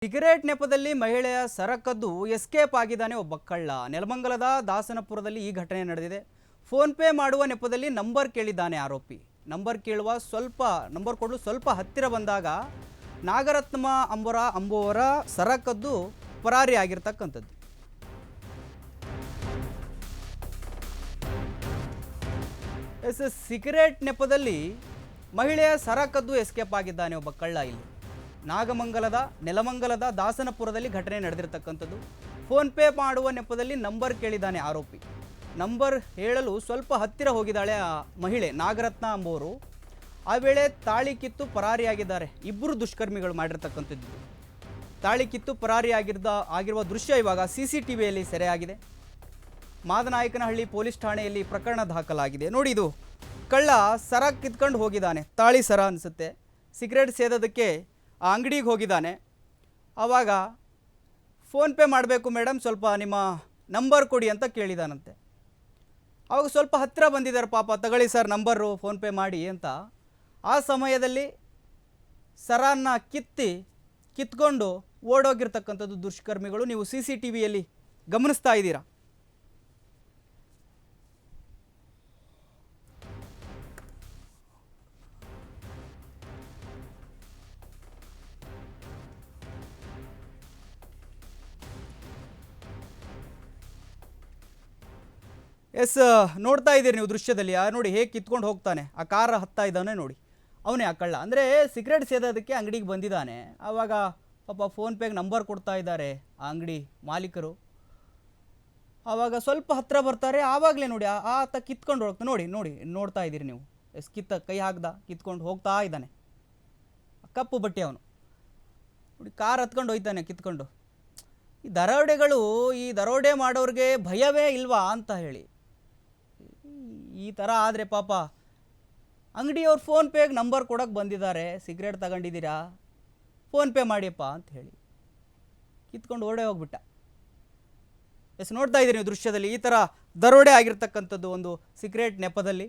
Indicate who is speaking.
Speaker 1: Cigarette ನೆಪದಲ್ಲಿ ಮಹಿಳೆಯ ಸರಕದ್ದು escape ಆಗಿದ್ದಾನೆ ಒಬ್ಬ ಕಳ್ಳ. ನೆಲಮಂಗಲದ ದಾಸನಪುರದಲ್ಲಿ ಈ ಘಟನೆ ನಡೆದಿದೆ. ಫೋನ್ ಪೇ ಮಾಡುವ ನೆಪದಲ್ಲಿ ನಂಬರ್ ಕೇಳಿದ್ದಾನೆ ಆರೋಪಿ. ನಂಬರ್ ಕೊಡಲು ಸ್ವಲ್ಪ ಹತ್ತಿರ ಬಂದಾಗ ನಾಗರತ್ನ ಅಂಬುವರ ಸರಕದ್ದು ಪರಾರಿ ಆಗಿರ್ತಕ್ಕಂಥದ್ದು. ಸಿಗರೇಟ್ ನೆಪದಲ್ಲಿ ಮಹಿಳೆಯ ಸರಕದ್ದು ಎಸ್ಕೇಪ್ ಆಗಿದ್ದಾನೆ ಒಬ್ಬ ಕಳ್ಳ. ಇಲ್ಲಿ ನೆಲಮಂಗಲದ ದಾಸನಪುರದಲ್ಲಿ ಘಟನೆ ನಡೆದಿರತಕ್ಕಂಥದ್ದು. ಫೋನ್ ಪೇ ಮಾಡುವ ನೆಪದಲ್ಲಿ ನಂಬರ್ ಕೇಳಿದ್ದಾನೆ ಆರೋಪಿ. ನಂಬರ್ ಹೇಳಲು ಸ್ವಲ್ಪ ಹತ್ತಿರ ಹೋಗಿದ್ದಾಳೆ ಆ ಮಹಿಳೆ ನಾಗರತ್ನ ಅಂಬುವರು. ಆ ವೇಳೆ ತಾಳಿ ಕಿತ್ತು ಪರಾರಿಯಾಗಿದ್ದಾರೆ. ಇಬ್ಬರು ದುಷ್ಕರ್ಮಿಗಳು ಮಾಡಿರ್ತಕ್ಕಂಥದ್ದು. ತಾಳಿ ಕಿತ್ತು ಆಗಿರುವ ದೃಶ್ಯ ಇವಾಗ CCTVಯಲ್ಲಿ ಸೆರೆಯಾಗಿದೆ. ಮಾದನಾಯಕನಹಳ್ಳಿ ಪೊಲೀಸ್ ಠಾಣೆಯಲ್ಲಿ ಪ್ರಕರಣ ದಾಖಲಾಗಿದೆ. ನೋಡಿ, ಇದು ಕಳ್ಳ ಸರ ಕಿತ್ಕೊಂಡು ಹೋಗಿದ್ದಾನೆ. ತಾಳಿ ಸರ ಅನಿಸುತ್ತೆ. ಸಿಗರೇಟ್ ಸೇದೋದಕ್ಕೆ ಆ ಅಂಗಡಿಗೆ ಹೋಗಿದ್ದಾನೆ. ಆವಾಗ ಫೋನ್ ಪೇ ಮಾಡಬೇಕು ಮೇಡಮ್, ಸ್ವಲ್ಪ ನಿಮ್ಮ ನಂಬರ್ ಕೊಡಿ ಅಂತ ಕೇಳಿದಾನಂತೆ. ಆವಾಗ ಸ್ವಲ್ಪ ಹತ್ತಿರ ಬಂದಿದ್ದಾರೆ, ಪಾಪ ತಗೊಳ್ಳಿ ಸರ್ ನಂಬರು, ಫೋನ್ ಪೇ ಮಾಡಿ ಅಂತ. ಆ ಸಮಯದಲ್ಲಿ ಸರನ್ನ ಕಿತ್ಕೊಂಡು ಓಡೋಗಿರ್ತಕ್ಕಂಥದ್ದು ದುಷ್ಕರ್ಮಿಗಳು. ನೀವು CCTVಯಲ್ಲಿ ಗಮನಿಸ್ತಾ ಇದ್ದೀರಾ. ನೋಡ್ತಾ ಇದ್ದೀರಿ ನೀವು ದೃಶ್ಯದಲ್ಲಿ. ನೋಡಿ ಹೇಗೆ ಕಿತ್ಕೊಂಡು ಹೋಗ್ತಾನೆ. ಆ ಕಾರ್ ಹತ್ತಾ ಇದ್ದಾನೆ ನೋಡಿ, ಅವನೇ ಆ ಕಳ್ಳ. ಅಂದರೆ ಸಿಗರೇಟ್ ಸೇದೋದಕ್ಕೆ ಅಂಗಡಿಗೆ ಬಂದಿದ್ದಾನೆ. ಆವಾಗ ಪಾಪ ಫೋನ್ ಪೇಗೆ ನಂಬರ್ ಕೊಡ್ತಾ ಇದ್ದಾರೆ ಆ ಅಂಗಡಿ ಮಾಲೀಕರು. ಆವಾಗ ಸ್ವಲ್ಪ ಹತ್ತಿರ ಬರ್ತಾರೆ. ಆವಾಗಲೇ ನೋಡಿ ಆತ ಕಿತ್ಕೊಂಡು ಹೋಗ್ತಾನೆ. ನೋಡ್ತಾ ಇದ್ದೀರಿ ನೀವು. ಕೈ ಕಿತ್ಕೊಂಡು ಹೋಗ್ತಾ ಇದ್ದಾನೆ. ಕಪ್ಪು ಬಟ್ಟೆ ಅವನು ನೋಡಿ, ಕಾರ್ ಹತ್ಕೊಂಡು ಹೋಯ್ತಾನೆ ಕಿತ್ಕೊಂಡು. ಈ ದರೋಡೆ ಮಾಡೋರಿಗೆ ಭಯವೇ ಇಲ್ವಾ ಅಂತ ಹೇಳಿ. ಈ ಥರ ಆದರೆ ಪಾಪ ಅಂಗಡಿಯವ್ರು ಫೋನ್ ಪೇಗೆ ನಂಬರ್ ಕೊಡೋಕ್ಕೆ ಬಂದಿದ್ದಾರೆ. ಸಿಗರೇಟ್ ತಗೊಂಡಿದ್ದೀರಾ, ಫೋನ್ ಪೇ ಮಾಡಿಯಪ್ಪ ಅಂತ ಹೇಳಿ ಕಿತ್ಕೊಂಡು ಓಡೇ ಹೋಗ್ಬಿಟ್ಟ. ನೋಡ್ತಾ ಇದ್ದೀರಿ ನೀವು ದೃಶ್ಯದಲ್ಲಿ. ಈ ಥರ ದರೋಡೆ ಆಗಿರ್ತಕ್ಕಂಥದ್ದು ಒಂದು ಸಿಗರೇಟ್ ನೆಪದಲ್ಲಿ.